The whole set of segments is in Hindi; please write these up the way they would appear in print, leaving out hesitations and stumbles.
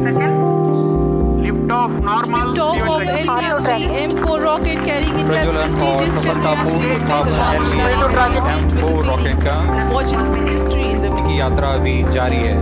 seconds. Liftoff normal. Liftoff of LM-3M4 rocket carrying India's prestigious Chandrayaan 3 is the launch M4 rocket का watching history in the की यात्रा अभी जारी है।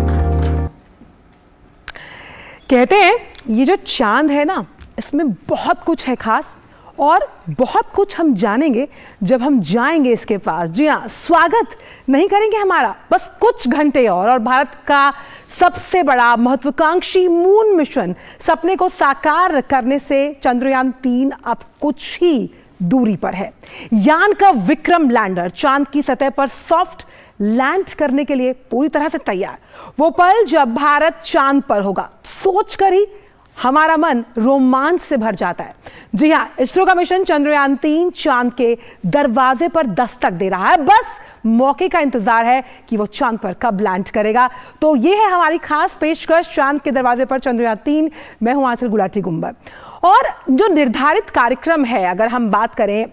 कहते हैं ये जो चांद है ना, इसमें बहुत कुछ है खास और बहुत कुछ हम जानेंगे जब हम जाएंगे इसके पास। जी हाँ, स्वागत नहीं करेंगे हमारा बस कुछ घंटे और भारत का सबसे बड़ा महत्वाकांक्षी मून मिशन सपने को साकार करने से चंद्रयान 3 अब कुछ ही दूरी पर है। यान का विक्रम लैंडर चांद की सतह पर सॉफ्ट लैंड करने के लिए पूरी तरह से तैयार। वो पल जब भारत चांद पर होगा, सोचकर ही हमारा मन रोमांच से भर जाता है। जी हाँ, इसरो का मिशन चंद्रयान 3 चांद के दरवाजे पर दस्तक दे रहा है। बस मौके का इंतजार है कि वो चांद पर कब लैंड करेगा। तो ये है हमारी खास पेशकश, चांद के दरवाजे पर चंद्रयान 3। मैं हूं आंचल गुलाटी गुंबर। और जो निर्धारित कार्यक्रम है, अगर हम बात करें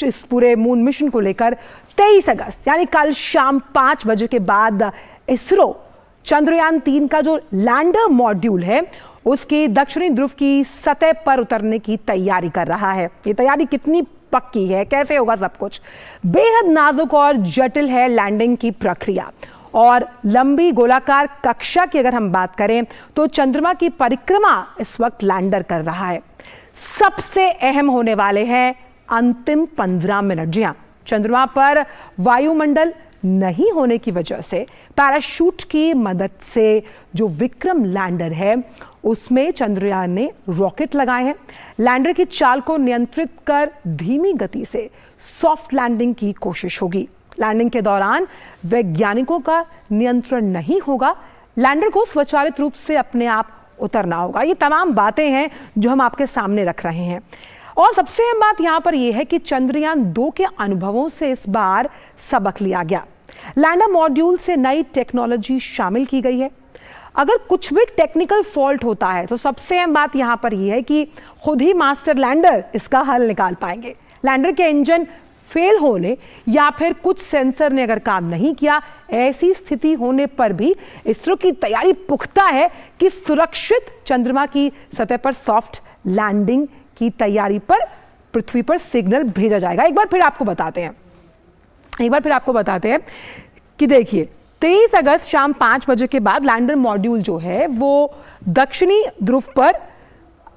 इस पूरे मून मिशन को लेकर, 23 अगस्त यानी कल शाम 5 बजे के बाद इसरो चंद्रयान 3 का जो लैंडर मॉड्यूल है उसकी दक्षिणी ध्रुव की सतह पर उतरने की तैयारी कर रहा है। ये तैयारी कितनी पक्की है, कैसे होगा सब कुछ, बेहद नाजुक और जटिल है लैंडिंग की प्रक्रिया। और लंबी गोलाकार कक्षा की अगर हम बात करें तो चंद्रमा की परिक्रमा इस वक्त लैंडर कर रहा है। सबसे अहम होने वाले हैं अंतिम 15 मिनट। जी हाँ, चंद्रमा पर वायुमंडल नहीं होने की वजह से पैराशूट की मदद से जो विक्रम लैंडर है उसमें चंद्रयान ने रॉकेट लगाए हैं। लैंडर की चाल को नियंत्रित कर धीमी गति से सॉफ्ट लैंडिंग की कोशिश होगी। लैंडिंग के दौरान वैज्ञानिकों का नियंत्रण नहीं होगा, लैंडर को स्वचालित रूप से अपने आप उतरना होगा। ये तमाम बातें हैं जो हम आपके सामने रख रहे हैं। और सबसे अहम बात यहां पर यह है कि चंद्रयान 2 के अनुभवों से इस बार सबक लिया गया। लैंडर मॉड्यूल से नई टेक्नोलॉजी शामिल की गई है। अगर कुछ भी टेक्निकल फॉल्ट होता है तो सबसे अहम बात यहां पर यह है कि खुद ही मास्टर लैंडर इसका हल निकाल पाएंगे। लैंडर के इंजन फेल होने या फिर कुछ सेंसर ने अगर काम नहीं किया, ऐसी स्थिति होने पर भी इसरो की तैयारी पुख्ता है कि सुरक्षित चंद्रमा की सतह पर सॉफ्ट लैंडिंग की तैयारी पर पृथ्वी पर सिग्नल भेजा जाएगा। एक बार फिर आपको बताते हैं कि देखिए 23 अगस्त शाम 5 बजे के बाद लैंडर मॉड्यूल जो है वो दक्षिणी ध्रुव पर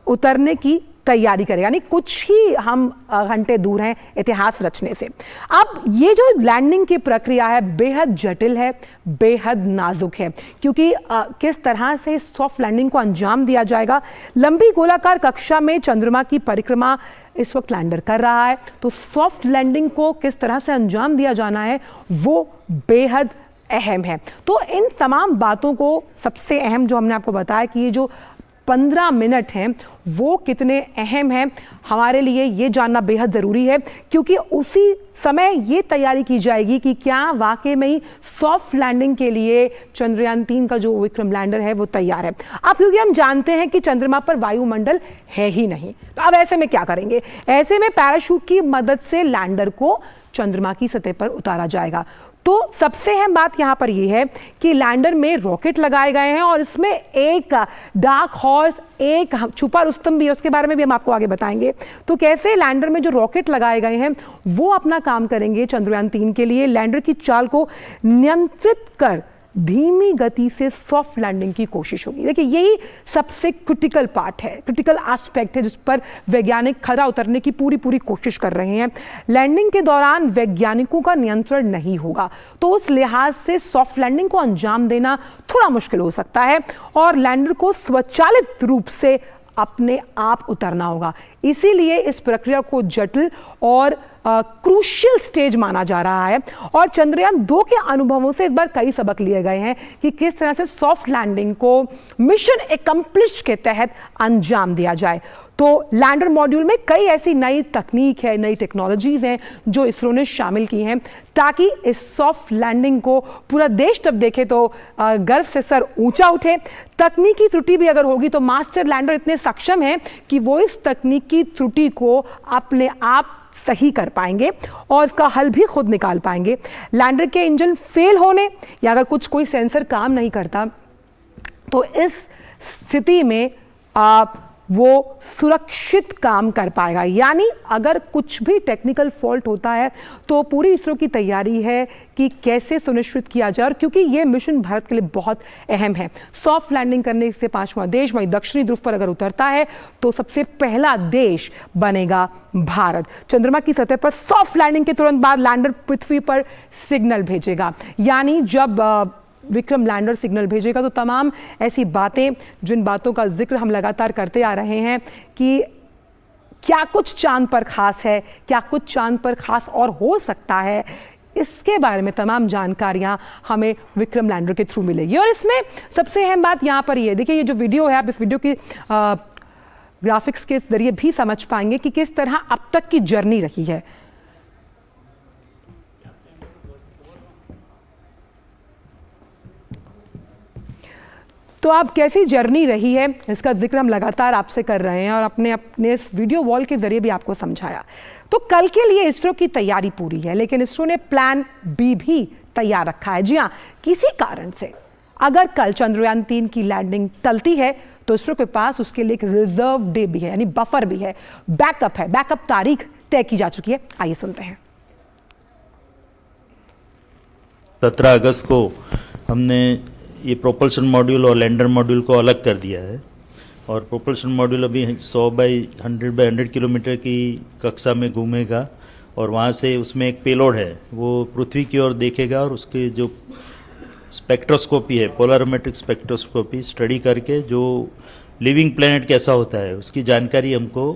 उतरने की तैयारी करेगा, यानी कुछ ही हम घंटे दूर हैं इतिहास रचने से। अब ये जो लैंडिंग की प्रक्रिया है बेहद जटिल है, बेहद नाजुक है, क्योंकि किस तरह से सॉफ्ट लैंडिंग को अंजाम दिया जाएगा। लंबी गोलाकार कक्षा में चंद्रमा की परिक्रमा इस वक्त लैंडर कर रहा है, तो सॉफ्ट लैंडिंग को किस तरह से अंजाम दिया जाना है वो बेहद अहम है। तो इन तमाम बातों को सबसे अहम जो हमने आपको बताया कि ये जो 15 मिनट हैं वो कितने अहम हैं हमारे लिए ये जानना बेहद ज़रूरी है, क्योंकि उसी समय ये तैयारी की जाएगी कि क्या वाकई में ही सॉफ्ट लैंडिंग के लिए चंद्रयान 3 का जो विक्रम लैंडर है वो तैयार है। अब क्योंकि हम जानते हैं कि चंद्रमा पर वायुमंडल है ही नहीं, तो अब ऐसे में क्या करेंगे? ऐसे में पैराशूट की मदद से लैंडर को चंद्रमा की सतह पर उतारा जाएगा। तो सबसे अहम बात यहां पर यह है कि लैंडर में रॉकेट लगाए गए हैं और इसमें एक डार्क हॉर्स, एक छुपा रुस्तम भी है, उसके बारे में भी हम आपको आगे बताएंगे। तो कैसे लैंडर में जो रॉकेट लगाए गए हैं वो अपना काम करेंगे चंद्रयान 3 के लिए। लैंडर की चाल को नियंत्रित कर धीमी गति से सॉफ्ट लैंडिंग की कोशिश होगी। देखिए यही सबसे क्रिटिकल पार्ट है, क्रिटिकल एस्पेक्ट है जिस पर वैज्ञानिक खरा उतरने की पूरी कोशिश कर रहे हैं। लैंडिंग के दौरान वैज्ञानिकों का नियंत्रण नहीं होगा, तो उस लिहाज से सॉफ्ट लैंडिंग को अंजाम देना थोड़ा मुश्किल हो सकता है और लैंडर को स्वचालित रूप से अपने आप उतरना होगा। इसीलिए इस प्रक्रिया को जटिल और क्रूशियल स्टेज माना जा रहा है। और चंद्रयान 2 के अनुभवों से इस बार कई सबक लिए गए हैं कि किस तरह से सॉफ्ट लैंडिंग को मिशन एकम्प्लिश के तहत अंजाम दिया जाए। तो लैंडर मॉड्यूल में कई ऐसी नई तकनीक है, नई टेक्नोलॉजीज हैं जो इसरो ने शामिल की हैं ताकि इस सॉफ्ट लैंडिंग को पूरा देश जब देखे तो गर्व से सर ऊंचा उठे। तकनीकी त्रुटि भी अगर होगी तो मास्टर लैंडर इतने सक्षम हैं कि वो इस तकनीकी त्रुटि को अपने आप सही कर पाएंगे और इसका हल भी खुद निकाल पाएंगे। लैंडर के इंजन फेल होने या अगर कोई सेंसर काम नहीं करता तो इस स्थिति में वो सुरक्षित काम कर पाएगा। यानी अगर कुछ भी टेक्निकल फॉल्ट होता है तो पूरी इसरो की तैयारी है कि कैसे सुनिश्चित किया जाए, और क्योंकि ये मिशन भारत के लिए बहुत अहम है। सॉफ्ट लैंडिंग करने से 5वां देश वहीं दक्षिणी ध्रुव पर अगर उतरता है तो सबसे पहला देश बनेगा भारत। चंद्रमा की सतह पर सॉफ्ट लैंडिंग के तुरंत बाद लैंडर पृथ्वी पर सिग्नल भेजेगा। यानी जब विक्रम लैंडर सिग्नल भेजेगा तो तमाम ऐसी बातें, जिन बातों का जिक्र हम लगातार करते आ रहे हैं कि क्या कुछ चांद पर खास है, क्या कुछ चांद पर खास और हो सकता है, इसके बारे में तमाम जानकारियां हमें विक्रम लैंडर के थ्रू मिलेगी। और इसमें सबसे अहम बात यहां पर ये देखिए, ये जो वीडियो है आप इस वीडियो की ग्राफिक्स के जरिए भी समझ पाएंगे कि किस तरह अब तक की जर्नी रही है। तो अब कैसी जर्नी रही है इसका जिक्र हम लगातार आपसे कर रहे हैं और अपने इस वीडियो वॉल के जरिए भी आपको समझाया। तो कल के लिए इसरो की तैयारी पूरी है, लेकिन इसरो ने प्लान बी भी तैयार रखा है। जी हाँ, किसी कारण से अगर कल चंद्रयान 3 की लैंडिंग टलती है तो इसरो के पास उसके लिए एक रिजर्व डे भी है, यानी बफर भी है, बैकअप है। बैकअप तारीख तय की जा चुकी है। आइए सुनते हैं। 17 अगस्त को हमने ये प्रोपल्शन मॉड्यूल और लैंडर मॉड्यूल को अलग कर दिया है, और प्रोपल्शन मॉड्यूल अभी 100/100 किलोमीटर की कक्षा में घूमेगा और वहाँ से उसमें एक पेलोड है, वो पृथ्वी की ओर देखेगा और उसके जो स्पेक्ट्रोस्कोपी है, पोलरोमेट्रिक स्पेक्ट्रोस्कोपी स्टडी करके जो लिविंग प्लेनेट कैसा होता है उसकी जानकारी हमको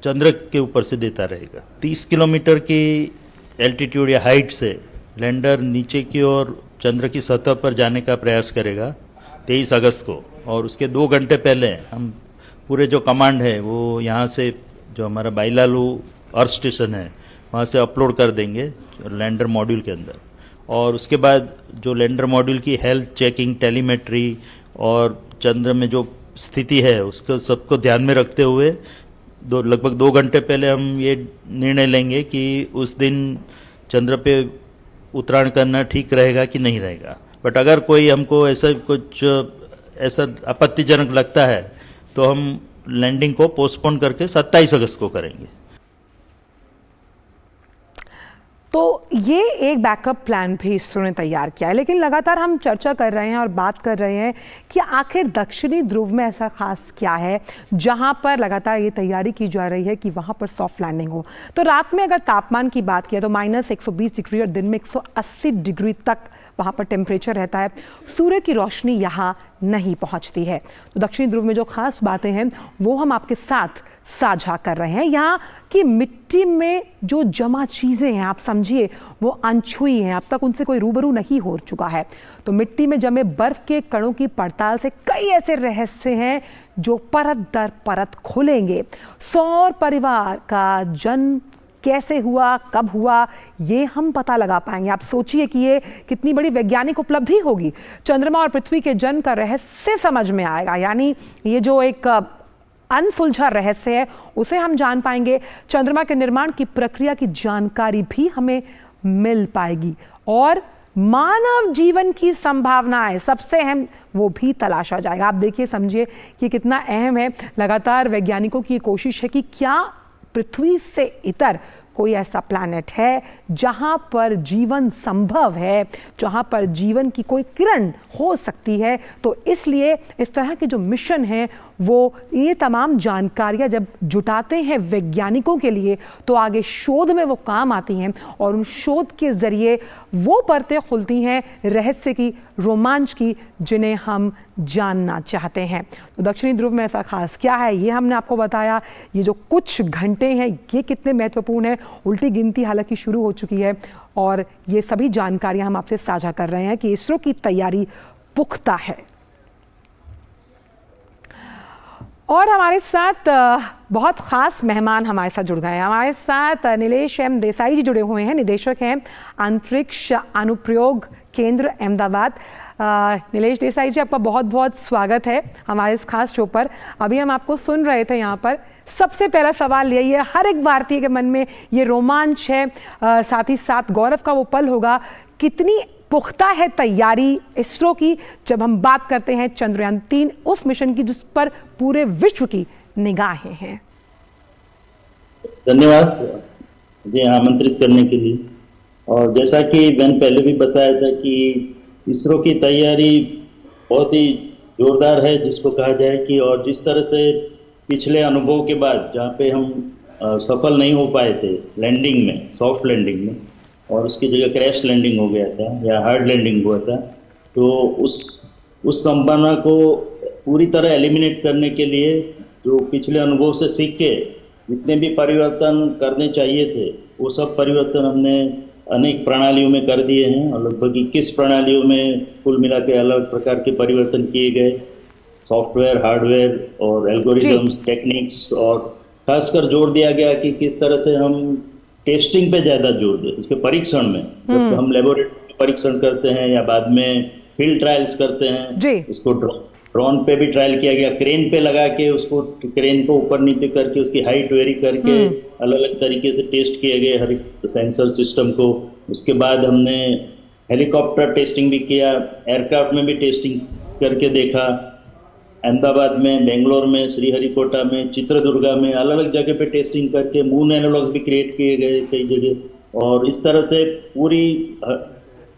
चंद्र के ऊपर से देता रहेगा। 30 किलोमीटर की एल्टीट्यूड या हाइट से लैंडर नीचे की ओर चंद्र की सतह पर जाने का प्रयास करेगा 23 अगस्त को, और उसके 2 घंटे पहले हम पूरे जो कमांड है वो यहाँ से जो हमारा बाइलालू अर्थ स्टेशन है वहाँ से अपलोड कर देंगे लैंडर मॉड्यूल के अंदर। और उसके बाद जो लैंडर मॉड्यूल की हेल्थ चेकिंग, टेलीमेट्री और चंद्र में जो स्थिति है उसको सबको ध्यान में रखते हुए लगभग 2 घंटे पहले हम ये निर्णय लेंगे कि उस दिन चंद्र पे उत्तरायण करना ठीक रहेगा कि नहीं रहेगा। बट अगर कोई हमको ऐसा आपत्तिजनक लगता है तो हम लैंडिंग को पोस्टपोन करके 27 अगस्त को करेंगे। तो ये एक बैकअप प्लान भी इसरो ने तैयार किया है, लेकिन लगातार हम चर्चा कर रहे हैं और बात कर रहे हैं कि आखिर दक्षिणी ध्रुव में ऐसा खास क्या है जहां पर लगातार ये तैयारी की जा रही है कि वहां पर सॉफ्ट लैंडिंग हो। तो रात में अगर तापमान की बात किया तो -120 डिग्री और दिन में 180 डिग्री तक वहाँ पर टेम्परेचर रहता है। सूर्य की रोशनी यहाँ नहीं पहुँचती है। तो दक्षिणी ध्रुव में जो खास बातें हैं वो हम आपके साथ साझा कर रहे हैं। यहाँ की मिट्टी में जो जमा चीज़ें हैं, आप समझिए वो अनछुई हैं, अब तक उनसे कोई रूबरू नहीं हो चुका है। तो मिट्टी में जमे बर्फ के कणों की पड़ताल से कई ऐसे रहस्य हैं जो परत दर परत खुलेंगे। सौर परिवार का जन्म कैसे हुआ, कब हुआ, ये हम पता लगा पाएंगे। आप सोचिए कि ये कितनी बड़ी वैज्ञानिक उपलब्धि होगी। चंद्रमा और पृथ्वी के जन्म का रहस्य समझ में आएगा, यानी ये जो एक अनसुलझा रहस्य है उसे हम जान पाएंगे। चंद्रमा के निर्माण की प्रक्रिया की जानकारी भी हमें मिल पाएगी और मानव जीवन की संभावनाएं, सबसे अहम, वो भी तलाशा जाएगा। आप देखिए, समझिए कि कितना अहम है। लगातार वैज्ञानिकों की कोशिश है कि क्या पृथ्वी से इतर कोई ऐसा प्लैनेट है जहां पर जीवन संभव है, जहां पर जीवन की कोई किरण हो सकती है। तो इसलिए इस तरह के जो मिशन हैं वो ये तमाम जानकारियां जब जुटाते हैं वैज्ञानिकों के लिए तो आगे शोध में वो काम आती हैं और उन शोध के जरिए वो परतें खुलती हैं रहस्य की, रोमांच की, जिन्हें हम जानना चाहते हैं। तो दक्षिणी ध्रुव में ऐसा खास क्या है ये हमने आपको बताया। ये जो कुछ घंटे हैं ये कितने महत्वपूर्ण हैं। उल्टी गिनती हालांकि शुरू हो चुकी है और ये सभी जानकारियां हम आपसे साझा कर रहे हैं कि इसरो की तैयारी पुख्ता है। और हमारे साथ बहुत ख़ास मेहमान हमारे साथ जुड़ गए हैं। हमारे साथ नीलेश एम देसाई जी जुड़े हुए हैं, निदेशक हैं अंतरिक्ष अनुप्रयोग केंद्र अहमदाबाद। नीलेश देसाई जी, आपका बहुत बहुत स्वागत है हमारे इस खास शो पर। अभी हम आपको सुन रहे थे यहाँ पर सबसे पहला सवाल यही है, हर एक भारतीय के मन में ये रोमांच है, साथ ही साथ गौरव का वो पल होगा, कितनी पुख्ता है तैयारी इसरो की जब हम बात करते हैं चंद्रयान 3 उस मिशन की जिस पर पूरे विश्व की निगाहें हैं। धन्यवाद मुझे आमंत्रित करने के लिए। और जैसा कि मैंने पहले भी बताया था कि इसरो की तैयारी बहुत ही जोरदार है जिसको कहा जाए कि, और जिस तरह से पिछले अनुभव के बाद जहाँ पे हम सफल नहीं हो पाए थे लैंडिंग में, सॉफ्ट लैंडिंग में, और उसकी जगह क्रैश लैंडिंग हो गया था या हार्ड लैंडिंग हुआ था, तो उस संभावना को पूरी तरह एलिमिनेट करने के लिए जो पिछले अनुभव से सीख के जितने भी परिवर्तन करने चाहिए थे वो सब परिवर्तन हमने अनेक प्रणालियों में कर दिए हैं और लगभग 21 प्रणालियों में कुल मिला के अलग प्रकार के परिवर्तन किए गए, सॉफ्टवेयर, हार्डवेयर और एल्गोरिथम्स, टेक्निक्स, और खासकर जोर दिया गया कि किस तरह से हम टेस्टिंग पे ज़्यादा जोर दें। इसके परीक्षण में जब हम लेबोरेटरी परीक्षण करते हैं या बाद में फील्ड ट्रायल्स करते हैं, इसको ड्रोन पे भी ट्रायल किया गया, क्रेन पे लगा के उसको, क्रेन को ऊपर नीचे करके उसकी हाइट वेरी करके अलग अलग तरीके से टेस्ट किए गए हर एक सेंसर सिस्टम को। उसके बाद हमने हेलीकॉप्टर टेस्टिंग भी किया, एयरक्राफ्ट में भी टेस्टिंग करके देखा, अहमदाबाद में, बेंगलोर में, श्रीहरिकोटा में, चित्रदुर्गा में अलग अलग जगह पे टेस्टिंग करके मून एनालॉग्स भी क्रिएट किए गए कई जगह। और इस तरह से पूरी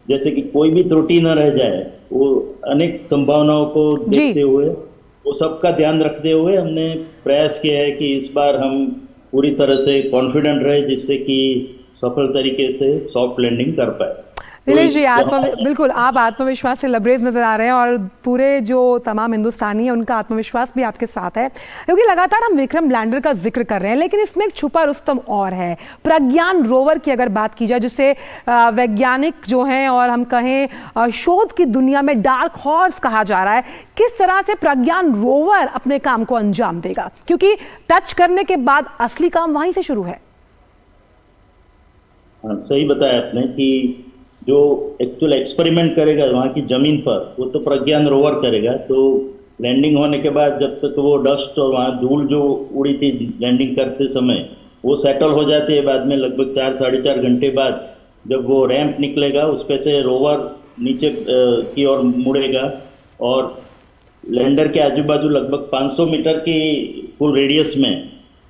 जैसे कि कोई भी त्रुटि न रह जाए, वो अनेक संभावनाओं को देखते हुए, वो सबका ध्यान रखते हुए हमने प्रयास किया है कि इस बार हम पूरी तरह से कॉन्फिडेंट रहे जिससे कि सफल तरीके से सॉफ्ट लैंडिंग कर पाए। नीलेश जी, बिल्कुल आप आत्मविश्वास से लबरेज नजर आ रहे हैं और पूरे जो तमाम हिंदुस्तानी है उनका आत्मविश्वास भी आपके साथ है, क्योंकि लगातार हम विक्रम लैंडर का जिक्र कर रहे हैं, लेकिन इसमें एक छुपा रुस्तम और है। प्रज्ञान रोवर की अगर बात की जाए, जिसे वैज्ञानिक जो हैं और हम कहें शोध की दुनिया में डार्क हॉर्स कहा जा रहा है, किस तरह से प्रज्ञान रोवर अपने काम को अंजाम देगा, क्योंकि टच करने के बाद असली काम वहीं से शुरू है। सही बताया आपने कि जो एक्चुअल एक्सपेरिमेंट करेगा वहाँ की जमीन पर, वो तो प्रज्ञान रोवर करेगा। तो लैंडिंग होने के बाद जब तक वो डस्ट और वहाँ धूल जो उड़ी थी लैंडिंग करते समय वो सेटल हो जाती है, बाद में लगभग 4-4.5 घंटे बाद जब वो रैंप निकलेगा उस पे से रोवर नीचे की ओर मुड़ेगा और लैंडर के आजू बाजू लगभग 500 मीटर की फुल रेडियस में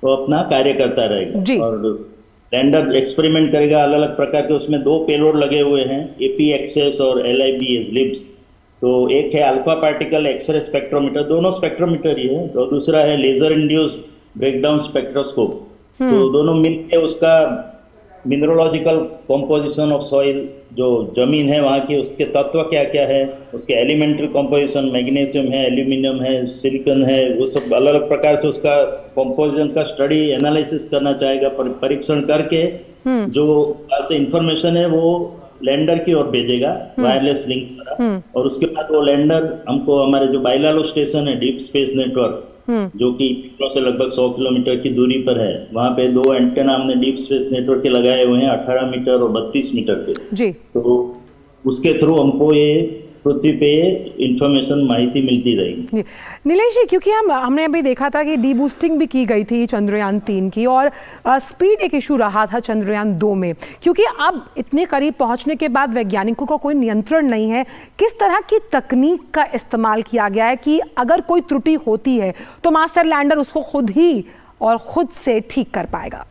वो अपना कार्य करता रहेगा। और लैंडर एक्सपेरिमेंट करेगा अलग अलग प्रकार के, उसमें 2 पेलोड लगे हुए हैं, APXS और LIBS लिब्स। तो एक है अल्फा पार्टिकल एक्सरे स्पेक्ट्रोमीटर, दोनों स्पेक्ट्रोमीटर ही है, और दूसरा है लेजर इंड्यूस्ड ब्रेकडाउन स्पेक्ट्रोस्कोप। तो दोनों मिलकर उसका मिनरोलॉजिकल कॉम्पोजिशन ऑफ सॉइल, जो जमीन है वहाँ की, उसके तत्व क्या क्या है, उसके एलिमेंट्री कॉम्पोजिशन, मैग्नीशियम है, एल्यूमिनियम है, सिलिकॉन है, वो सब अलग अलग प्रकार से उसका कॉम्पोजिशन का स्टडी एनालिसिस करना चाहेगा, परीक्षण करके जो से इंफॉर्मेशन है वो लैंडर की ओर भेजेगा वायरलेस लिंक द्वारा। और उसके बाद वो लैंडर हमको हमारे जो बाइलालो स्टेशन है डीप स्पेस नेटवर्क, जो कि पिपलो से लगभग 100 किलोमीटर की दूरी पर है, वहाँ पे 2 एंटेना हमने डीप स्पेस नेटवर्क के लगाए हुए हैं, 18 मीटर और 32 मीटर के जी। तो उसके थ्रू हमको ये पृथ्वी पे इंफॉर्मेशन, माहिती मिलती रहेगी। नीलेश जी, क्योंकि हमने अभी देखा था कि डीबूस्टिंग भी की गई थी चंद्रयान 3 की, और स्पीड एक इशू रहा था चंद्रयान 2 में, क्योंकि अब इतने करीब पहुंचने के बाद वैज्ञानिकों का कोई नियंत्रण नहीं है। किस तरह की तकनीक का इस्तेमाल किया गया है कि अगर कोई त्रुटि होती है तो मास्टर लैंडर उसको खुद ही और खुद से ठीक कर पाएगा?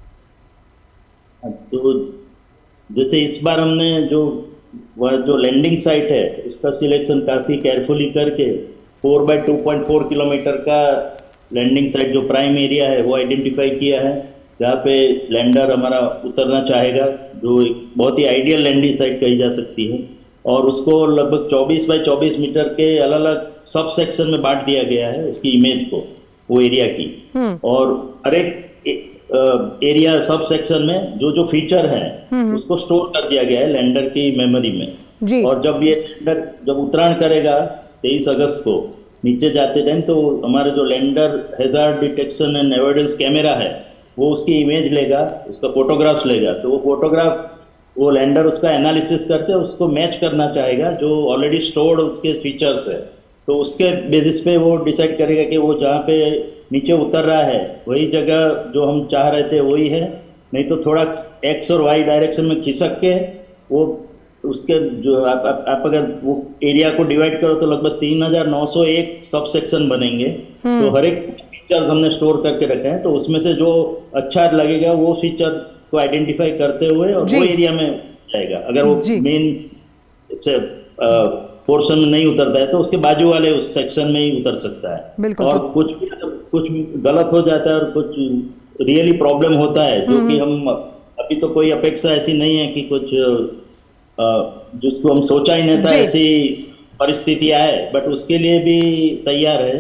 तो जैसे इस बार हमने जो लैंडिंग साइट है इसका सिलेक्शन काफ़ी केयरफुली करके 4/2.4 किलोमीटर का लैंडिंग साइट जो प्राइम एरिया है वो आइडेंटिफाई किया है, जहाँ पे लैंडर हमारा उतरना चाहेगा, जो एक बहुत ही आइडियल लैंडिंग साइट कही जा सकती है। और उसको लगभग 24x24 मीटर के अलग अलग सब सेक्शन में बांट दिया गया है उसकी इमेज को, वो एरिया की। और हर एक एरिया सब सेक्शन में जो फीचर है उसको स्टोर कर दिया गया है लैंडर की मेमोरी में। और जब ये लैंडर जब उतराण करेगा 23 अगस्त को नीचे जाते टाइम, तो हमारे जो lander hazard detection and avoidance camera है वो उसकी इमेज लेगा, उसका फोटोग्राफ्स लेगा। तो वो फोटोग्राफ वो लैंडर उसका एनालिसिस करके उसको मैच करना चाहेगा जो ऑलरेडी स्टोर्ड उसके फीचर्स है। तो उसके बेसिस पे वो डिसाइड करेगा कि वो जहाँ पे नीचे उतर रहा है वही जगह जो हम चाह रहे थे वही है, नहीं तो थोड़ा एक्स और वाई डायरेक्शन में खिसक के वो उसके जो आप अगर वो एरिया को डिवाइड करो तो लगभग 3901 सब सेक्शन बनेंगे। तो हर एक फीचर्स हमने स्टोर करके रखे हैं, तो उसमें से जो अच्छा लगेगा वो फीचर को आइडेंटिफाई करते हुए और वो एरिया में जाएगा। अगर वो मेन पोर्शन में नहीं उतरता है तो उसके बाजू वाले उस सेक्शन में ही उतर सकता है। और कुछ भी गलत हो जाता है और कुछ रियली प्रॉब्लम होता है, जो कि हम अभी तो कोई अपेक्षा ऐसी नहीं है कि कुछ जिसको हम सोचा ही नहीं था ऐसी परिस्थितियां है, बट उसके लिए भी तैयार है।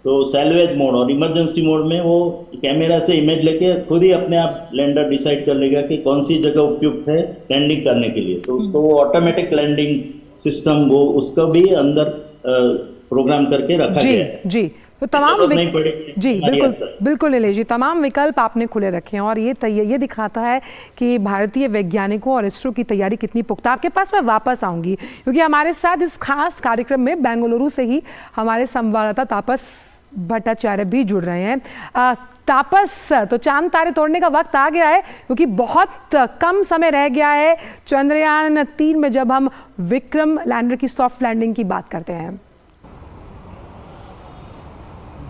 तो सैल्वेज मोड और इमरजेंसी मोड में वो कैमरा से इमेज लेके खुद ही अपने आप लैंडर डिसाइड कर लेगा कि कौन सी जगह उपयुक्त है लैंडिंग करने के लिए। तो उसको वो ऑटोमेटिक लैंडिंग सिस्टम वो उसको भी अंदर प्रोग्राम करके रखा गया है। जी तो तमाम जी बिल्कुल नीलेश जी, तमाम विकल्प आपने खुले रखे हैं और ये दिखाता है कि भारतीय वैज्ञानिकों और इसरो की तैयारी कितनी पुख्ता। आपके पास मैं वापस आऊंगी क्योंकि हमारे साथ इस खास कार्यक्रम में बेंगलुरु से ही हमारे संवाददाता तापस भट्टाचार्य भी जुड़ रहे हैं। तापस, तो चांद तारे तोड़ने का वक्त आ गया है क्योंकि बहुत कम समय रह गया है चंद्रयान 3 में जब हम विक्रम लैंडर की सॉफ्ट लैंडिंग की बात करते हैं।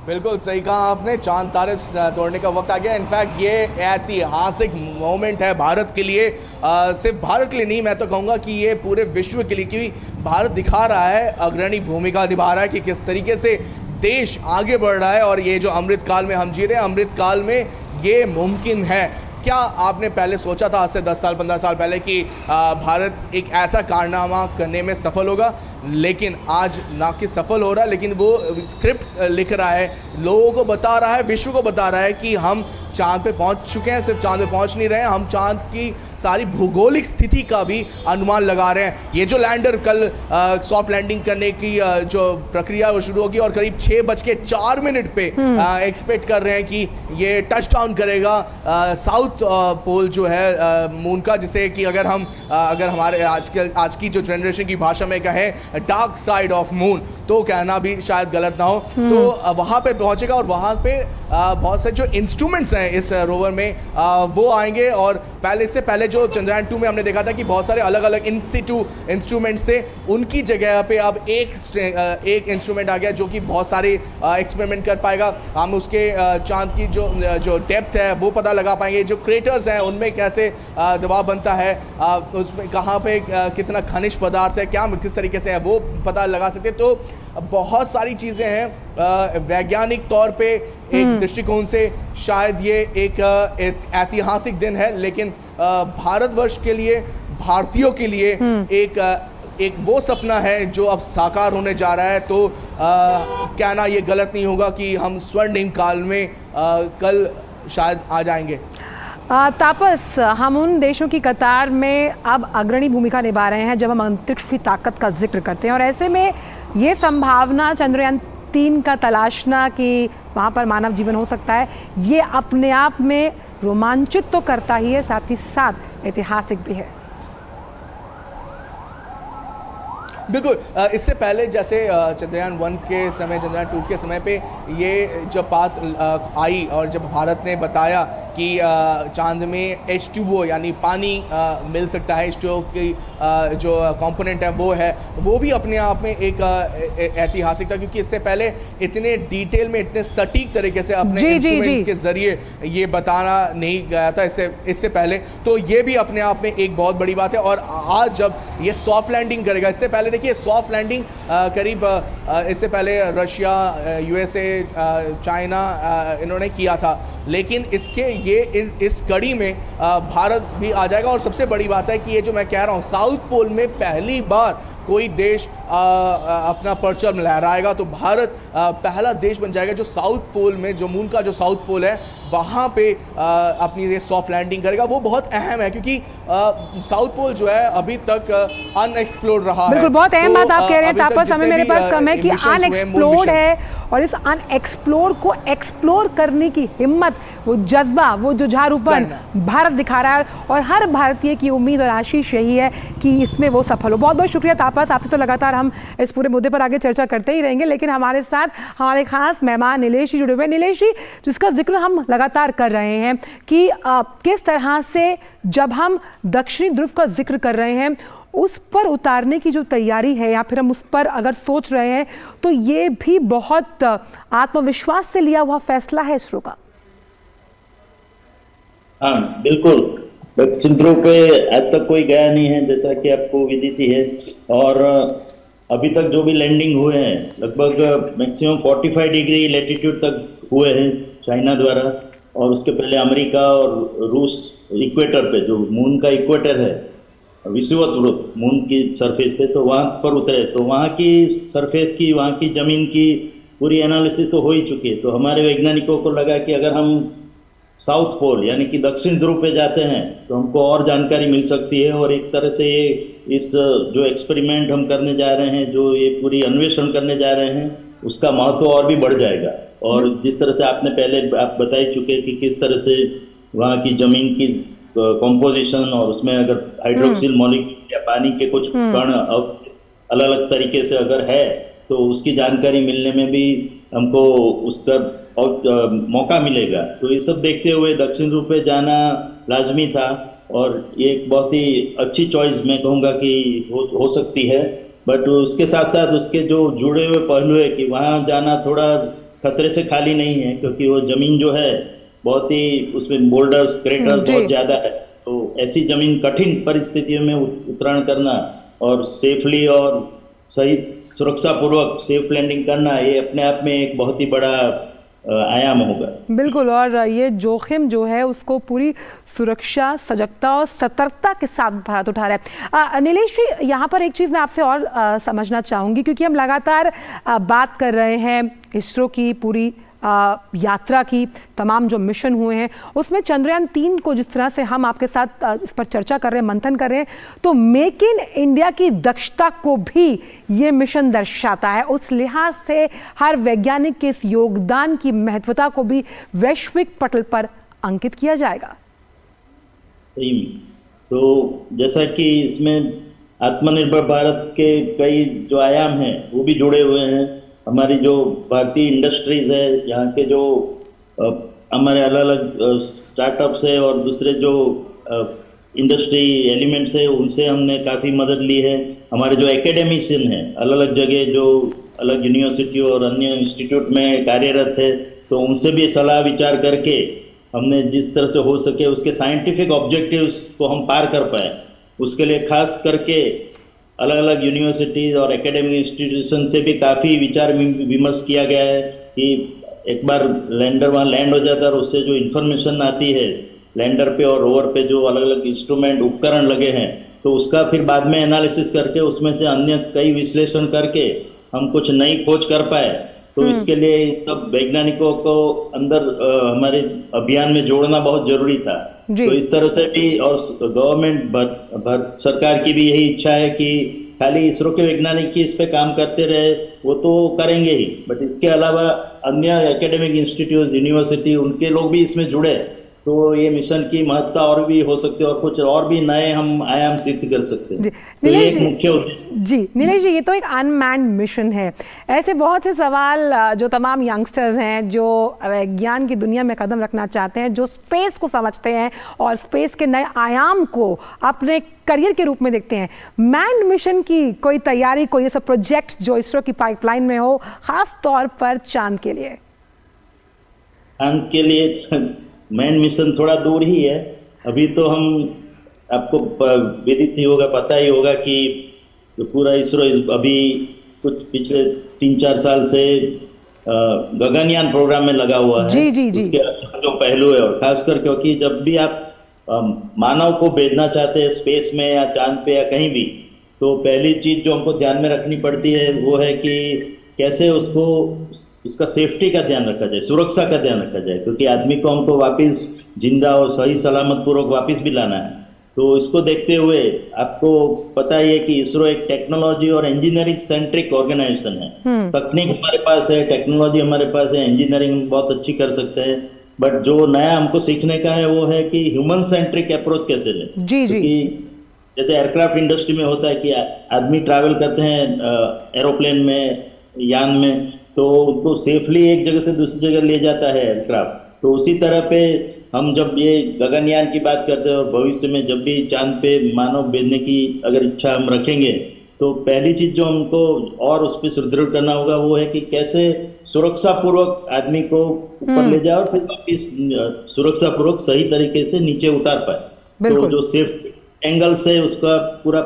बिल्कुल सही कहा आपने, चांद तारे तोड़ने का वक्त आ गया। इनफैक्ट ये ऐतिहासिक मोमेंट है भारत के लिए, सिर्फ भारत के लिए नहीं, मैं तो कहूँगा कि ये पूरे विश्व के लिए, क्योंकि भारत दिखा रहा है, अग्रणी भूमिका निभा रहा है कि किस तरीके से देश आगे बढ़ रहा है। और ये जो अमृत काल में हम जी रहे हैं, अमृत काल में ये मुमकिन है। क्या आपने पहले सोचा था आज से 10 साल 15 साल पहले कि भारत एक ऐसा कारनामा करने में सफल होगा? लेकिन आज ना कि सफल हो रहा है, लेकिन वो स्क्रिप्ट लिख रहा है, लोगों को बता रहा है, विश्व को बता रहा है कि हम चांद पे पहुंच चुके हैं। सिर्फ चांद पे पहुंच नहीं रहे हैं, हम चांद की सारी भूगोलिक स्थिति का भी अनुमान लगा रहे हैं। ये जो लैंडर कल सॉफ्ट लैंडिंग करने की जो प्रक्रिया वो शुरू होगी और करीब 6:04 पे एक्सपेक्ट कर रहे हैं कि ये टच डाउन करेगा साउथ पोल जो है मून का, जिसे कि अगर हमारे आज की जो जनरेशन की भाषा में कहें डार्क साइड ऑफ मून, तो कहना भी शायद गलत ना हो। तो वहाँ पे पहुंचेगा और वहाँ पे बहुत सारे जो इंस्ट्रूमेंट्स हैं इस रोवर में वो आएंगे। और इससे पहले जो चंद्रयान 2 में हमने देखा था कि बहुत सारे अलग अलग इन सिटू इंस्ट्रूमेंट्स थे, उनकी जगह पे अब एक इंस्ट्रूमेंट आ गया जो कि बहुत सारे एक्सपेरिमेंट कर पाएगा। हम उसके चांद की जो डेप्थ है वो पता लगा पाएंगे, जो क्रेटर्स हैं उनमें कैसे दबाव बनता है, उसमें कहाँ पे कितना खनिज पदार्थ है, क्या किस तरीके से है वो पता लगा सकते। तो बहुत सारी चीज़ें हैं। वैज्ञानिक तौर पे एक दृष्टिकोण से शायद ये एक ऐतिहासिक दिन है, लेकिन भारतवर्ष के लिए, भारतीयों के लिए एक वो सपना है जो अब साकार होने जा रहा है। तो कहना ये गलत नहीं होगा कि हम स्वर्णिम काल में कल शायद आ जाएंगे। तापस, हम उन देशों की कतार में अब अग्रणी भूमिका निभा रहे हैं जब हम अंतरिक्ष की ताकत का जिक्र करते हैं, और ऐसे में ये संभावना चंद्रयान 3 का तलाशना कि वहाँ पर मानव जीवन हो सकता है, ये अपने आप में रोमांचित तो करता ही है, साथ ही साथ ऐतिहासिक भी है। बिल्कुल, इससे पहले जैसे चंद्रयान 1 के समय, चंद्रयान 2 के समय पे ये जब बात आई और जब भारत ने बताया कि चांद में H2O यानी पानी मिल सकता है, H2O की जो कंपोनेंट है वो भी अपने आप में एक ऐतिहासिक था, क्योंकि इससे पहले इतने डिटेल में, इतने सटीक तरीके से अपने इंस्ट्रूमेंट के जरिए ये बताना नहीं गया था इससे पहले। तो ये भी अपने आप में एक बहुत बड़ी बात है। और आज जब ये सॉफ्ट लैंडिंग करेगा, इससे पहले देखिए सॉफ्ट लैंडिंग करीब इससे पहले रशिया, USA, चाइना इन्होंने किया था, लेकिन इस कड़ी में भारत भी आ जाएगा। और सबसे बड़ी बात है कि ये जो मैं कह रहा हूँ, साउथ पोल में पहली बार कोई देश अपना परचम लहराएगा, तो भारत पहला देश बन जाएगा जो साउथ पोल में, जो मून का जो साउथ पोल है वहाँ पे अपनी ये सॉफ्ट लैंडिंग करेगा। वो बहुत अहम है क्योंकि साउथ पोल जो है अभी तक अनएक्सप्लोर्ड रहा है। बिल्कुल, बहुत अहम बात आप कह रहे हैं तापस, समय मेरे पास कम है कि अनएक्सप्लोर्ड है और इस अनएक्सप्लोर को एक्सप्लोर करने की हिम्मत, वो जज्बा, वो जुझारूपन भारत दिखा रहा है और हर भारतीय की उम्मीद और आशीष यही है कि इसमें वो सफल हो। बहुत बहुत शुक्रिया तापस, आपसे तो लगातार हम इस पूरे मुद्दे पर आगे चर्चा करते ही रहेंगे, लेकिन हमारे साथ हमारे खास मेहमान नीलेश जी जुड़े हुए। नीलेश जी, जिसका जिक्र हम लगातार कर रहे हैं कि किस तरह से जब हम दक्षिणी ध्रुव का जिक्र कर रहे हैं उस पर उतारने की जो तैयारी है या फिर हम उस पर अगर सोच रहे हैं तो ये भी बहुत आत्मविश्वास से लिया हुआ फैसला है इसरो का। हाँ बिल्कुल, दक्षिण ध्रुव पे आज तक कोई गया नहीं है, जैसा कि आपको विदित ही है। और अभी तक जो भी लैंडिंग हुए हैं लगभग मैक्सिमम 45 डिग्री लैटिट्यूड तक हुए हैं चाइना द्वारा, और उसके पहले अमेरिका और रूस इक्वेटर पे, जो मून का इक्वेटर है, विषुवत मून की सरफेस पे, तो वहाँ पर उतरे। तो वहाँ की सरफेस की, वहाँ की जमीन की पूरी एनालिसिस तो हो ही चुकी है। तो हमारे वैज्ञानिकों को लगा कि अगर हम साउथ पोल यानी कि दक्षिण ध्रुव पे जाते हैं तो हमको और जानकारी मिल सकती है, और एक तरह से ये इस जो एक्सपेरिमेंट हम करने जा रहे हैं, जो ये पूरी अन्वेषण करने जा रहे हैं, उसका महत्व और भी बढ़ जाएगा। और जिस तरह से आपने पहले आप बता ही चुके कि किस तरह से वहाँ की जमीन की कॉम्पोजिशन, और उसमें अगर हाइड्रोक्सिल मॉलिक्यूल या पानी के कुछ कण अलग अलग तरीके से अगर है तो उसकी जानकारी मिलने में भी हमको उसका मौका मिलेगा। तो ये सब देखते हुए दक्षिण ध्रुव पे जाना लाजमी था, और ये एक बहुत ही अच्छी चॉइस मैं कहूँगा कि हो सकती है। बट उसके साथ साथ उसके जो जुड़े हुए पहलू है कि वहाँ जाना थोड़ा खतरे से खाली नहीं है, क्योंकि वो जमीन जो है बहुत ही, उसमें बोल्डर्स क्रेटर्स बहुत ज्यादा है। तो ऐसी जमीन, कठिन परिस्थितियों में उतराण करना और सेफली और सही सुरक्षा पूर्वक सेफ लैंडिंग करना, ये अपने आप में एक बहुत ही बड़ा आयाम होगा। बिल्कुल, और ये जोखिम जो है उसको पूरी सुरक्षा, सजगता और सतर्कता के साथ भारत उठा रहा है। नीलेश जी, यहाँ पर एक चीज़ मैं आपसे और समझना चाहूँगी, क्योंकि हम लगातार बात कर रहे हैं इसरो की पूरी यात्रा की, तमाम जो मिशन हुए हैं उसमें चंद्रयान 3 को जिस तरह से हम आपके साथ इस पर चर्चा कर रहे हैं, मंथन कर रहे हैं, तो मेक इन इंडिया की दक्षता को भी ये मिशन दर्शाता है। उस लिहाज से हर वैज्ञानिक के इस योगदान की महत्वता को भी वैश्विक पटल पर अंकित किया जाएगा। तो जैसा कि इसमें आत्मनिर्भर भारत के कई जो आयाम हैं वो भी जुड़े हुए हैं। हमारी जो भारतीय इंडस्ट्रीज है, यहाँ के जो हमारे अलग अलग स्टार्टअप्स है और दूसरे जो इंडस्ट्री एलिमेंट्स है, उनसे हमने काफ़ी मदद ली है। हमारे जो एकेडमिशियन हैं अलग अलग जगह, जो अलग यूनिवर्सिटी और अन्य इंस्टीट्यूट में कार्यरत है, तो उनसे भी सलाह विचार करके हमने जिस तरह से हो सके उसके साइंटिफिक ऑब्जेक्टिव्स को हम पार कर पाए, उसके लिए खास करके अलग अलग यूनिवर्सिटीज और एकेडमिक इंस्टीट्यूशन से भी काफ़ी विचार विमर्श किया गया है कि एक बार लैंडर वहाँ लैंड हो जाता है और उससे जो इन्फॉर्मेशन आती है लैंडर पे और रोवर पे, जो अलग अलग इंस्ट्रूमेंट उपकरण लगे हैं, तो उसका फिर बाद में एनालिसिस करके उसमें से अन्य कई विश्लेषण करके हम कुछ नई खोज कर पाए। तो इसके लिए सब वैज्ञानिकों को अंदर हमारे अभियान में जोड़ना बहुत जरूरी था। तो इस तरह से भी, और गवर्नमेंट भारत सरकार की भी यही इच्छा है कि खाली इसरो के वैज्ञानिक ही इस पे काम करते रहे, वो तो करेंगे ही, बट इसके अलावा अन्य एकेडमिक इंस्टीट्यूट, यूनिवर्सिटी, उनके लोग भी इसमें जुड़े, तो ये मिशन की महत्ता और भी हो सकती है और कुछ और भी नए हम आयाम सिद्ध कर सकते हैं। तो ये एक मुख्य उद्देश्य जी। नीलेश जी, ये तो एक अनमैन्ड मिशन है। ऐसे बहुत से सवाल जो तमाम यंगस्टर्स हैं जो विज्ञान की दुनिया में कदम रखना चाहते हैं, जो स्पेस को समझते हैं और स्पेस के नए आयाम को अपने करियर के रूप में देखते हैं, मैन्ड मिशन की कोई तैयारी, कोई ऐसा प्रोजेक्ट जो इसरो की पाइपलाइन में हो, खास तौर पर चांद के लिए? चांद के लिए मैन मिशन थोड़ा दूर ही है अभी। तो हम, आपको विदित ही होगा, पता ही होगा कि जो पूरा इसरो अभी कुछ पिछले 3-4 साल से गगनयान प्रोग्राम में लगा हुआ है। जी। उसके जो पहलू है, और खासकर क्योंकि जब भी आप मानव को भेजना चाहते हैं स्पेस में या चांद पे या कहीं भी, तो पहली चीज जो हमको ध्यान में रखनी पड़ती है वो है कि कैसे उसका सेफ्टी का ध्यान रखा जाए, सुरक्षा का ध्यान रखा जाए, क्योंकि आदमी को हमको वापस जिंदा और सही सलामत पूर्वक वापस भी लाना है। तो इसको देखते हुए आपको पता ही है कि इसरो एक टेक्नोलॉजी और इंजीनियरिंग सेंट्रिक ऑर्गेनाइजेशन है। तकनीक हमारे पास है, टेक्नोलॉजी हमारे पास है, इंजीनियरिंग बहुत अच्छी कर सकते हैं, बट जो नया हमको सीखने का है वो है कि ह्यूमन सेंट्रिक अप्रोच कैसे लें। जी जी। जैसे एयरक्राफ्ट इंडस्ट्री में होता है कि आदमी ट्रैवल करते हैं एरोप्लेन में, यान में, तो उनको सेफली एक जगह से दूसरी जगह ले जाता है एयरक्राफ्ट। तो उसी तरह पे हम जब ये गगनयान की बात करते हैं और भविष्य में जब भी चांद पे मानव भेजने की अगर इच्छा हम रखेंगे, तो पहली चीज जो हमको और उस पर सुदृढ़ करना होगा वो है कि कैसे सुरक्षा पूर्वक आदमी को ऊपर ले जाए और फिर वापिस सुरक्षा पूर्वक सही तरीके से नीचे उतार पाए। तो जो सेफ एंगल से उसका पूरा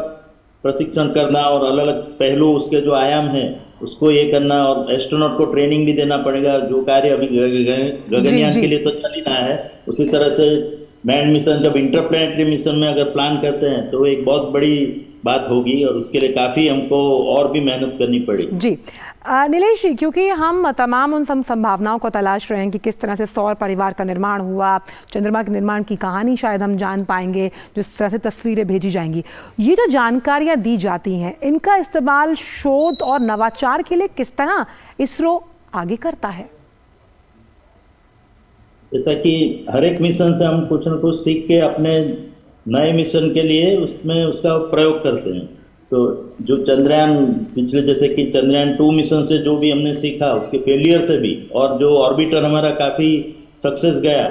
प्रशिक्षण करना और अलग अलग पहलू उसके जो आयाम है उसको ये करना, और एस्ट्रोनॉट को ट्रेनिंग भी देना पड़ेगा। जो कार्य अभी गगनयान के लिए तो चल ही रहा है, उसी तरह से मैंड मिशन जब इंटरप्लैनेटरी मिशन में अगर प्लान करते हैं तो एक बहुत बड़ी बात होगी और उसके लिए काफी हमको और भी मेहनत करनी पड़ेगी। जी नीलेश जी, क्योंकि हम तमाम उन सब संभावनाओं को तलाश रहे हैं कि किस तरह से सौर परिवार का निर्माण हुआ, चंद्रमा के निर्माण की कहानी शायद हम जान पाएंगे, जिस तरह से तस्वीरें भेजी जाएंगी। ये जो जानकारियां दी जाती हैं, इनका इस्तेमाल शोध और नवाचार के लिए किस तरह इसरो आगे करता है? जैसा कि हर एक मिशन से हम कुछ न कुछ सीख के अपने नए मिशन के लिए उसमें उसका प्रयोग करते हैं। तो जो चंद्रयान पिछले, जैसे कि चंद्रयान 2 मिशन से जो भी हमने सीखा उसके फेलियर से भी, और जो ऑर्बिटर हमारा काफ़ी सक्सेस गया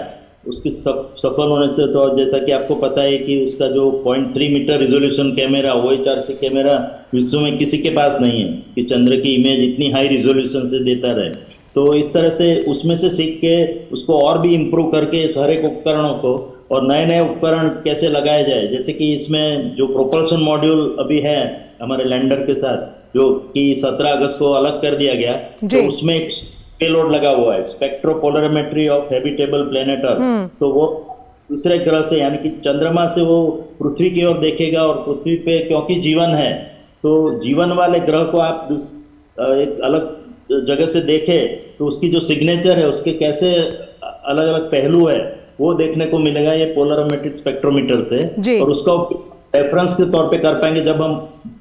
उसकी सफल होने से, तो जैसा कि आपको पता है कि उसका जो 0.3 metre resolution camera OHRC camera विश्व में किसी के पास नहीं है कि चंद्र की इमेज इतनी हाई रिजोल्यूशन से देता रहे। तो इस तरह से उसमें से सीख के उसको और भी इम्प्रूव करके हर एक उपकरणों को और नए नए उपकरण कैसे लगाए जाए। जैसे कि इसमें जो प्रोपल्शन मॉड्यूल अभी है हमारे लैंडर के साथ, जो कि 17 अगस्त को अलग कर दिया गया, तो उसमें एक पेलोड लगा हुआ है, स्पेक्ट्रोपोलरिमेट्री ऑफ हैबिटेबल प्लेनेट अर्थ। तो वो दूसरे ग्रह से, यानी कि चंद्रमा से वो पृथ्वी की ओर देखेगा, और पृथ्वी पे क्योंकि जीवन है तो जीवन वाले ग्रह को आप एक अलग जगह से देखें तो उसकी जो सिग्नेचर है, उसके कैसे अलग अलग पहलू है, वो देखने को मिलेगा ये पोलरोमेट्रिक स्पेक्ट्रोमीटर से। और उसका रेफरेंस के तौर पे कर पाएंगे जब हम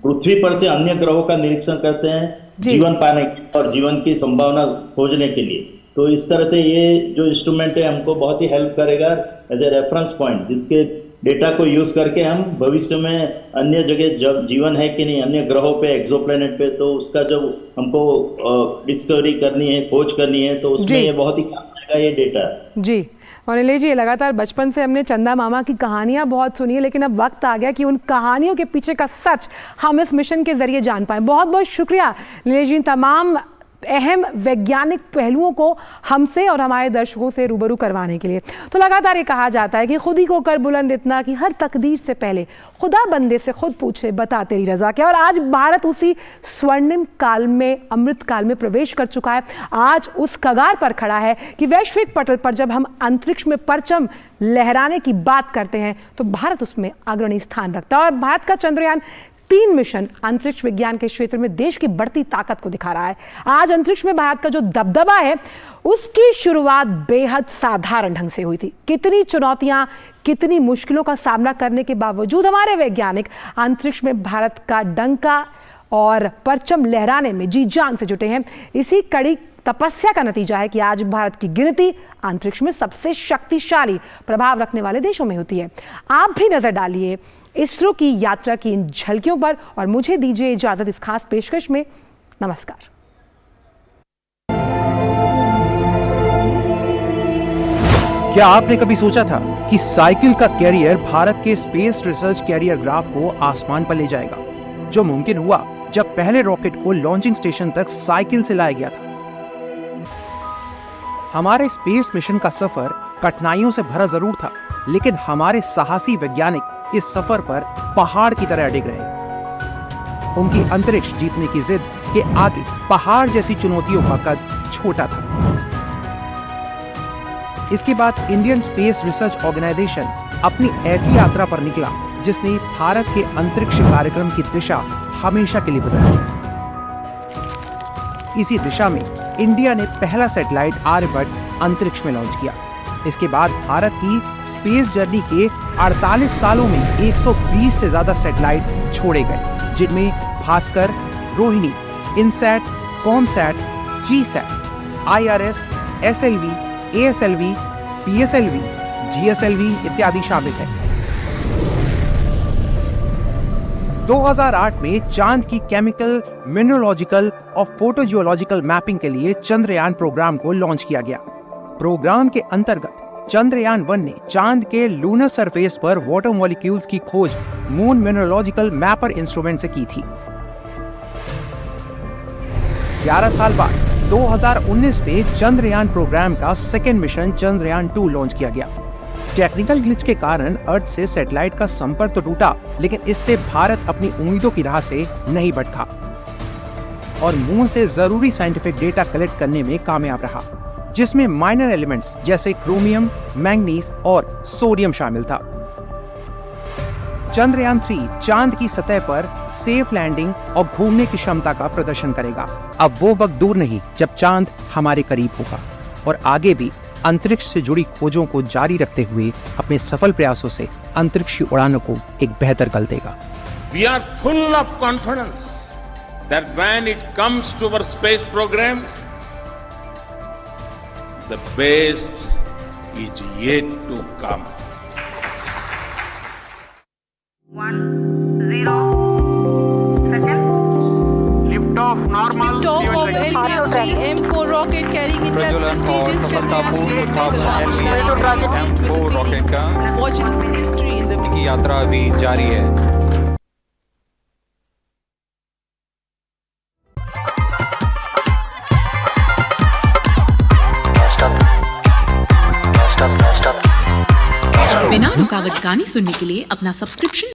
पृथ्वी पर से अन्य ग्रहों का निरीक्षण करते हैं जीवन पाने और जीवन की संभावना खोजने के लिए। तो इस तरह से ये जो इंस्ट्रूमेंट है हमको बहुत ही हेल्प करेगा एज ए रेफरेंस पॉइंट, जिसके डेटा को यूज करके हम भविष्य में अन्य जगह जब जीवन है कि नहीं, अन्य ग्रहों पे, एक्सोप्लैनेट पे, तो उसका जब हमको डिस्कवरी करनी है, खोज करनी है, तो उसमें ये बहुत ही काम आएगा ये डेटा। जी, और नीलेश जी, लगातार बचपन से हमने चंदा मामा की कहानियां बहुत सुनी है, लेकिन अब वक्त आ गया कि उन कहानियों के पीछे का सच हम इस मिशन के जरिए जान पाएं। बहुत बहुत शुक्रिया नीलेश जी, तमाम अहम वैज्ञानिक पहलुओं को हमसे और हमारे दर्शकों से रूबरू करवाने के लिए। तो लगातार ये कहा जाता है कि खुद ही को कर बुलंद इतना कि हर तकदीर से पहले खुदा बंदे से खुद पूछे बता तेरी रजा क्या। और आज भारत उसी स्वर्णिम काल में, अमृत काल में प्रवेश कर चुका है। आज उस कगार पर खड़ा है कि वैश्विक पटल पर जब हम अंतरिक्ष में परचम लहराने की बात करते हैं तो भारत उसमें अग्रणी स्थान रखता है। और भारत का चंद्रयान 3 मिशन अंतरिक्ष विज्ञान के क्षेत्र में देश की बढ़ती ताकत को दिखा रहा है। आज अंतरिक्ष में भारत का जो दबदबा है उसकी शुरुआत बेहद साधारण ढंग से हुई थी। कितनी चुनौतियां, कितनी मुश्किलों का सामना करने के बावजूद हमारे वैज्ञानिक अंतरिक्ष में भारत का डंका और परचम लहराने में जी जान से जुटे हैं। इसी कड़ी तपस्या का नतीजा है कि आज भारत की गिनती अंतरिक्ष में सबसे शक्तिशाली प्रभाव रखने वाले देशों में होती है। आप भी नजर डालिए इसरो की यात्रा की इन झलकियों पर और मुझे दीजिए इजाजत इस खास पेशकश में। नमस्कार। क्या आपने कभी सोचा था कि साइकिल का कैरियर भारत के स्पेस रिसर्च कैरियर ग्राफ को आसमान पर ले जाएगा? जो मुमकिन हुआ जब पहले रॉकेट को लॉन्चिंग स्टेशन तक साइकिल से लाया गया था। हमारे स्पेस मिशन का सफर कठिनाइयों से भरा जरूर था, लेकिन हमारे साहसी वैज्ञानिक इस सफर पर पहाड़ की तरह अडिग रहे। उनकी अंतरिक्ष जीतने की जिद के आगे पहाड़ जैसी चुनौतियों का कद छोटा था। इसके बाद इंडियन स्पेस रिसर्च ऑर्गेनाइजेशन अपनी ऐसी यात्रा पर निकला जिसने भारत के अंतरिक्ष कार्यक्रम की दिशा हमेशा के लिए बदल दी। इसी दिशा में इंडिया ने पहला सैटेलाइट आर्यभट्ट अंतरिक्ष में लॉन्च किया। इसके बाद भारत की स्पेस जर्नी के 48 सालों में 120 से ज्यादा सैटेलाइट छोड़े गए, जिनमें Bhaskar, Rohini, INSAT, COMSAT, GSAT, IRS, SLV, ASLV, PSLV, GSLV इत्यादि शामिल है। 2008 में चांद की केमिकल, मिनरोलॉजिकल और फोटोजियोलॉजिकल मैपिंग के लिए चंद्रयान प्रोग्राम को लॉन्च किया गया। प्रोग्राम के अंतर्गत चंद्रयान 1 ने चांद के लूनर सरफेस पर वाटर मॉलिक्यूल्स की खोज मून मिनरोलॉजिकल मैपर इंस्ट्रूमेंट से की थी। 11 साल बाद 2019 में चंद्रयान प्रोग्राम का सेकेंड मिशन चंद्रयान 2 लॉन्च किया गया। टेक्निकल ग्लिच के कारण अर्थ से सैटेलाइट का संपर्क तो टूटा, लेकिन इससे भारत अपनी उम्मीदों की राह से नहीं भटका और मून से जरूरी साइंटिफिक डेटा कलेक्ट करने में कामयाब रहा, जिसमें माइनर एलिमेंट्स जैसे क्रोमियम, मैंगनीज और सोडियम शामिल था। चंद्रयान 3 चांद की सतह पर सेफ लैंडिंग और घूमने की क्षमता का प्रदर्शन करेगा। अब वो वक्त दूर नहीं जब चांद हमारे करीब होगा और आगे भी अंतरिक्ष से जुड़ी खोजों को जारी रखते हुए अपने सफल प्रयासों से अंतरिक्ष की उड़ानों को एक बेहतर कल देगा। We are full of confidence that when it comes to our space program, the best is yet to come. 10 seconds. Lift off normal. Top of Ariane 3 M4 rocket carrying India's प्रज्वलन और prestigious सफलतापूर्व Chandrayaan 3 space launch M4 rocket का watching history in the की यात्रा अभी जारी है। बिना रुकावट गाने सुनने के लिए अपना सब्सक्रिप्शन